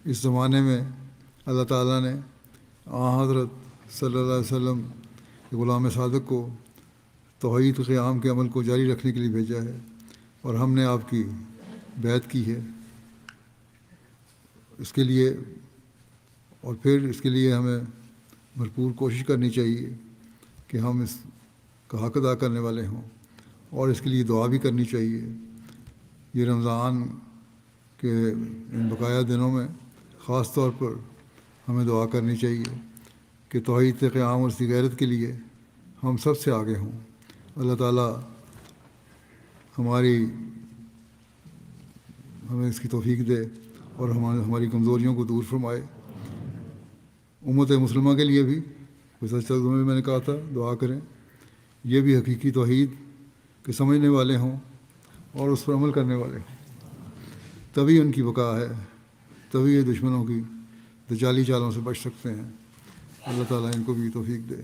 اس زمانے میں اللہ تعالیٰ نے حضرت صلی اللہ علیہ وسلم کے غلام صادق کو توحید قیام کے عمل کو جاری رکھنے کے لیے بھیجا ہے، اور ہم نے آپ کی بیعت کی ہے اس کے لیے، اور پھر اس کے لیے ہمیں بھرپور کوشش کرنی چاہیے کہ ہم اس کا حق ادا کرنے والے ہوں، اور اس کے لیے دعا بھی کرنی چاہیے۔ یہ رمضان کے ان بقایا دنوں میں خاص طور پر ہمیں دعا کرنی چاہیے کہ توحید قیام اور اس کی غیرت کے لیے ہم سب سے آگے ہوں۔ اللہ تعالیٰ ہمیں اس کی توفیق دے اور ہماری کمزوریوں کو دور فرمائے۔ امت مسلمہ کے لیے بھی گزشتہ دنوں میں نے کہا تھا دعا کریں، یہ بھی حقیقی توحید کے سمجھنے والے ہوں اور اس پر عمل کرنے والے ہوں، تبھی ان کی بقا ہے، تبھی یہ دشمنوں کی دجالی چالوں سے بچ سکتے ہیں۔ اللہ تعالیٰ ان کو بھی توفیق دے۔